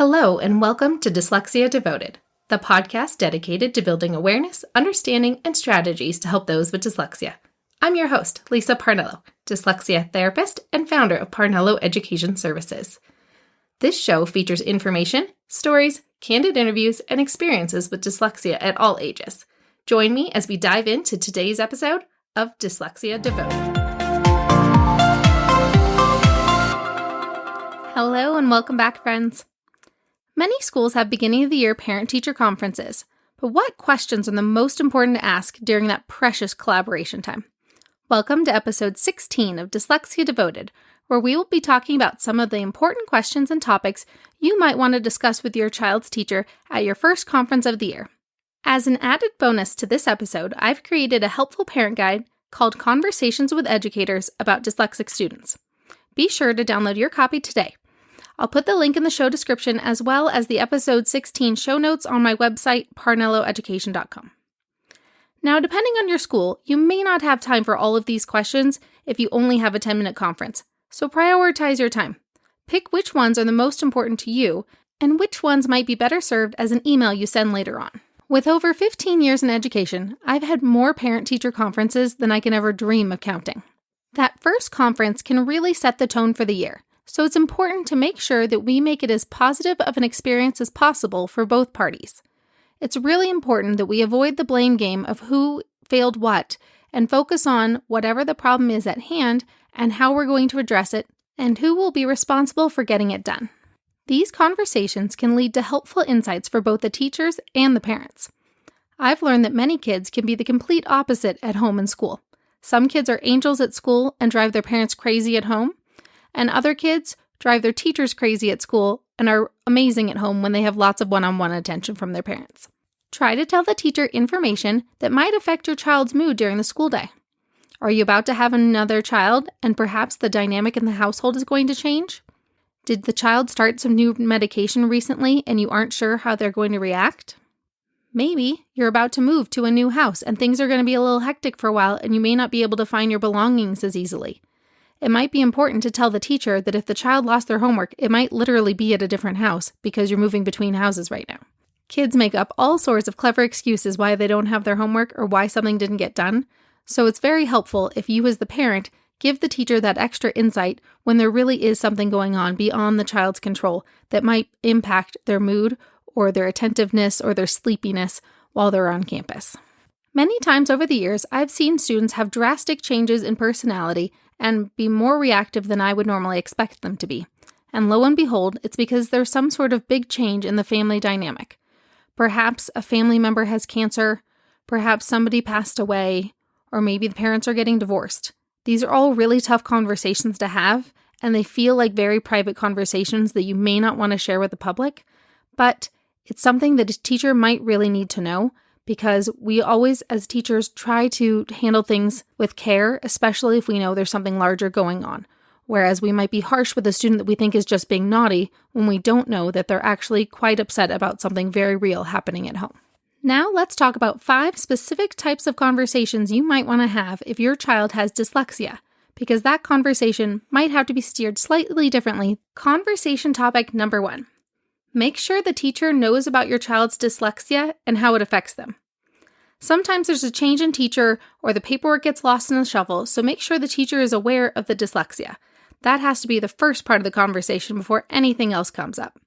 Hello, and welcome to Dyslexia Devoted, the podcast dedicated to building awareness, understanding, and strategies to help those with dyslexia. I'm your host, Lisa Parnello, dyslexia therapist and founder of Parnello Education Services. This show features information, stories, candid interviews, and experiences with dyslexia at all ages. Join me as we dive into today's episode of Dyslexia Devoted. Hello, and welcome back, friends. Many schools have beginning of the year parent-teacher conferences, but what questions are the most important to ask during that precious collaboration time? Welcome to episode 16 of Dyslexia Devoted, where we will be talking about some of the important questions and topics you might want to discuss with your child's teacher at your first conference of the year. As an added bonus to this episode, I've created a helpful parent guide called Conversations with Educators about Dyslexic Students. Be sure to download your copy today. I'll put the link in the show description as well as the episode 16 show notes on my website, parnelloeducation.com. Now, depending on your school, you may not have time for all of these questions if you only have a 10-minute conference, so prioritize your time. Pick which ones are the most important to you and which ones might be better served as an email you send later on. With over 15 years in education, I've had more parent-teacher conferences than I can ever dream of counting. That first conference can really set the tone for the year. So it's important to make sure that we make it as positive of an experience as possible for both parties. It's really important that we avoid the blame game of who failed what and focus on whatever the problem is at hand and how we're going to address it and who will be responsible for getting it done. These conversations can lead to helpful insights for both the teachers and the parents. I've learned that many kids can be the complete opposite at home and school. Some kids are angels at school and drive their parents crazy at home. And other kids drive their teachers crazy at school and are amazing at home when they have lots of one-on-one attention from their parents. Try to tell the teacher information that might affect your child's mood during the school day. Are you about to have another child and perhaps the dynamic in the household is going to change? Did the child start some new medication recently and you aren't sure how they're going to react? Maybe you're about to move to a new house and things are going to be a little hectic for a while and you may not be able to find your belongings as easily. It might be important to tell the teacher that if the child lost their homework, it might literally be at a different house because you're moving between houses right now. Kids make up all sorts of clever excuses why they don't have their homework or why something didn't get done. So it's very helpful if you as the parent give the teacher that extra insight when there really is something going on beyond the child's control that might impact their mood or their attentiveness or their sleepiness while they're on campus. Many times over the years, I've seen students have drastic changes in personality and be more reactive than I would normally expect them to be. And lo and behold, it's because there's some sort of big change in the family dynamic. Perhaps a family member has cancer, perhaps somebody passed away, or maybe the parents are getting divorced. These are all really tough conversations to have, and they feel like very private conversations that you may not want to share with the public, but it's something that a teacher might really need to know, because we always, as teachers, try to handle things with care, especially if we know there's something larger going on. Whereas we might be harsh with a student that we think is just being naughty when we don't know that they're actually quite upset about something very real happening at home. Now let's talk about 5 specific types of conversations you might want to have if your child has dyslexia, because that conversation might have to be steered slightly differently. Conversation topic number 1. Make sure the teacher knows about your child's dyslexia and how it affects them. Sometimes there's a change in teacher or the paperwork gets lost in the shuffle, so make sure the teacher is aware of the dyslexia. That has to be the first part of the conversation before anything else comes up.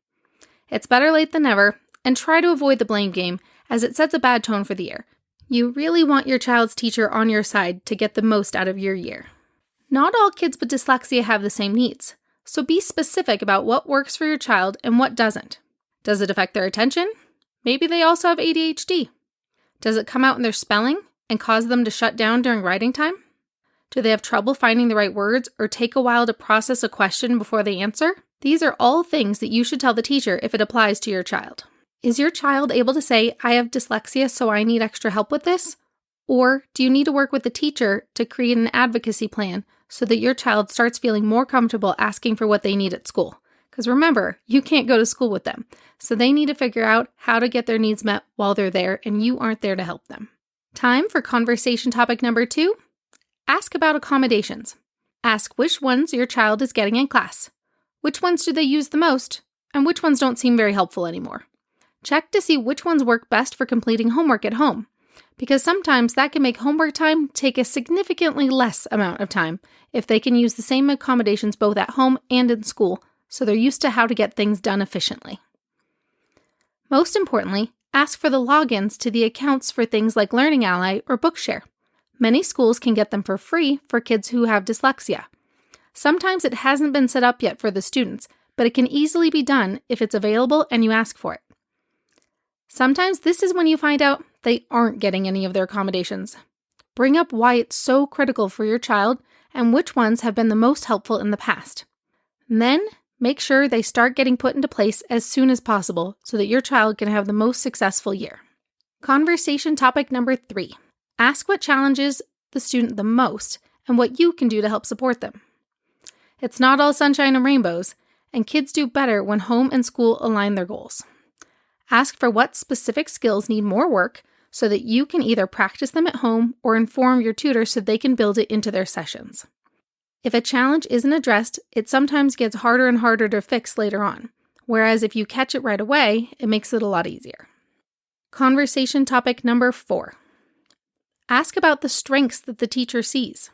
It's better late than never, and try to avoid the blame game as it sets a bad tone for the year. You really want your child's teacher on your side to get the most out of your year. Not all kids with dyslexia have the same needs. So be specific about what works for your child and what doesn't. Does it affect their attention? Maybe they also have ADHD. Does it come out in their spelling and cause them to shut down during writing time? Do they have trouble finding the right words or take a while to process a question before they answer? These are all things that you should tell the teacher if it applies to your child. Is your child able to say, I have dyslexia, so I need extra help with this? Or do you need to work with the teacher to create an advocacy plan so that your child starts feeling more comfortable asking for what they need at school? Because remember, you can't go to school with them, so they need to figure out how to get their needs met while they're there, and you aren't there to help them. Time for conversation topic number 2. Ask about accommodations. Ask which ones your child is getting in class. Which ones do they use the most? and which ones don't seem very helpful anymore. Check to see which ones work best for completing homework at home, because sometimes that can make homework time take a significantly less amount of time if they can use the same accommodations both at home and in school, so they're used to how to get things done efficiently. Most importantly, ask for the logins to the accounts for things like Learning Ally or Bookshare. Many schools can get them for free for kids who have dyslexia. Sometimes it hasn't been set up yet for the students, but it can easily be done if it's available and you ask for it. Sometimes this is when you find out they aren't getting any of their accommodations. Bring up why it's so critical for your child and which ones have been the most helpful in the past. Then, make sure they start getting put into place as soon as possible so that your child can have the most successful year. Conversation topic number 3. Ask what challenges the student the most and what you can do to help support them. It's not all sunshine and rainbows, and kids do better when home and school align their goals. Ask for what specific skills need more work so that you can either practice them at home or inform your tutor so they can build it into their sessions. If a challenge isn't addressed, it sometimes gets harder and harder to fix later on, whereas if you catch it right away, it makes it a lot easier. Conversation topic number 4. Ask about the strengths that the teacher sees.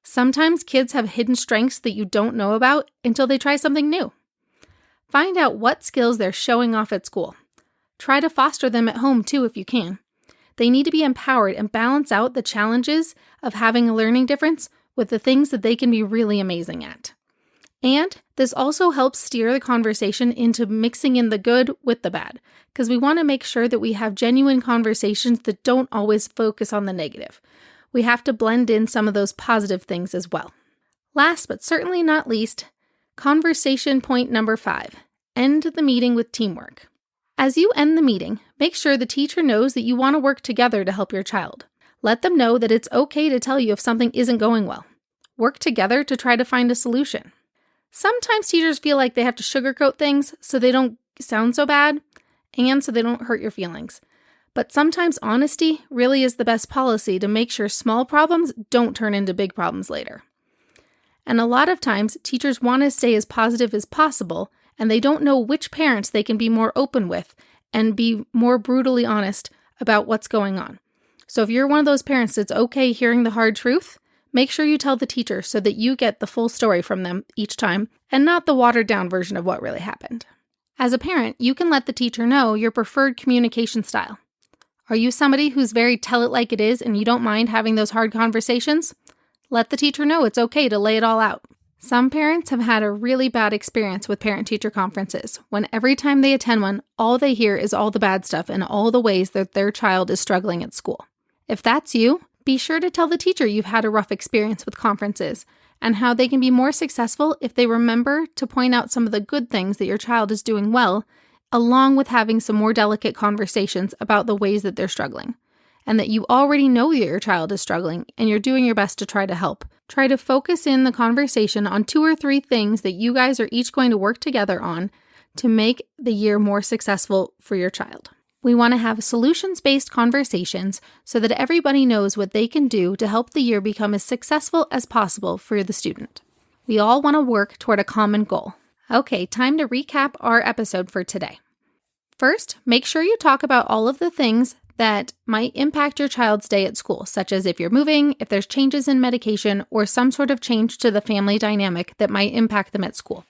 Sometimes kids have hidden strengths that you don't know about until they try something new. Find out what skills they're showing off at school. Try to foster them at home too if you can. They need to be empowered and balance out the challenges of having a learning difference with the things that they can be really amazing at. And this also helps steer the conversation into mixing in the good with the bad, because we want to make sure that we have genuine conversations that don't always focus on the negative. We have to blend in some of those positive things as well. Last but certainly not least, conversation point number 5. End the meeting with teamwork. As you end the meeting, make sure the teacher knows that you want to work together to help your child. Let them know that it's okay to tell you if something isn't going well. Work together to try to find a solution. Sometimes teachers feel like they have to sugarcoat things so they don't sound so bad and so they don't hurt your feelings. But sometimes honesty really is the best policy to make sure small problems don't turn into big problems later. And a lot of times, teachers want to stay as positive as possible, and they don't know which parents they can be more open with and be more brutally honest about what's going on. So if you're one of those parents that's okay hearing the hard truth, make sure you tell the teacher so that you get the full story from them each time and not the watered-down version of what really happened. As a parent, you can let the teacher know your preferred communication style. Are you somebody who's very tell it like it is and you don't mind having those hard conversations? Let the teacher know it's okay to lay it all out. Some parents have had a really bad experience with parent-teacher conferences, when every time they attend one, all they hear is all the bad stuff and all the ways that their child is struggling at school. If that's you, be sure to tell the teacher you've had a rough experience with conferences and how they can be more successful if they remember to point out some of the good things that your child is doing well, along with having some more delicate conversations about the ways that they're struggling, and that you already know that your child is struggling and you're doing your best to try to help. Try to focus in the conversation on 2 or 3 things that you guys are each going to work together on to make the year more successful for your child. We want to have solutions-based conversations so that everybody knows what they can do to help the year become as successful as possible for the student. We all want to work toward a common goal. Okay, time to recap our episode for today. First, make sure you talk about all of the things that might impact your child's day at school, such as if you're moving, if there's changes in medication, or some sort of change to the family dynamic that might impact them at school.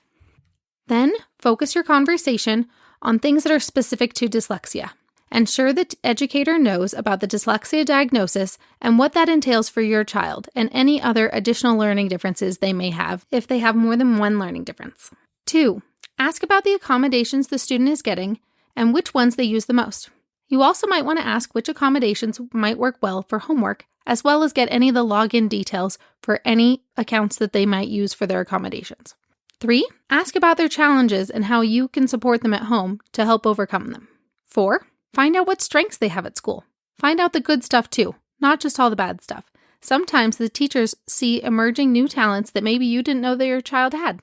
Then, focus your conversation on things that are specific to dyslexia. Ensure the educator knows about the dyslexia diagnosis and what that entails for your child and any other additional learning differences they may have if they have more than one learning difference. 2. Ask about the accommodations the student is getting and which ones they use the most. You also might want to ask which accommodations might work well for homework, as well as get any of the login details for any accounts that they might use for their accommodations. 3. Ask about their challenges and how you can support them at home to help overcome them. 4. Find out what strengths they have at school. Find out the good stuff too, not just all the bad stuff. Sometimes the teachers see emerging new talents that maybe you didn't know that your child had.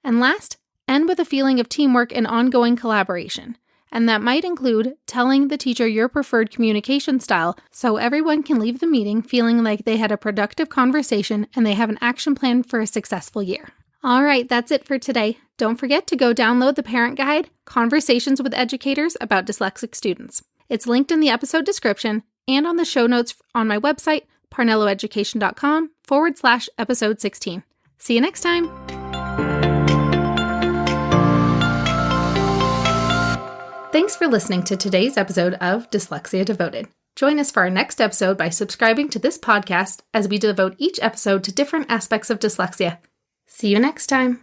And last, end with a feeling of teamwork and ongoing collaboration. And that might include telling the teacher your preferred communication style so everyone can leave the meeting feeling like they had a productive conversation and they have an action plan for a successful year. All right, that's it for today. Don't forget to go download the parent guide, Conversations with Educators about Dyslexic Students. It's linked in the episode description and on the show notes on my website, parnelloeducation.com/episode 16. See you next time. Thanks for listening to today's episode of Dyslexia Devoted. Join us for our next episode by subscribing to this podcast as we devote each episode to different aspects of dyslexia. See you next time.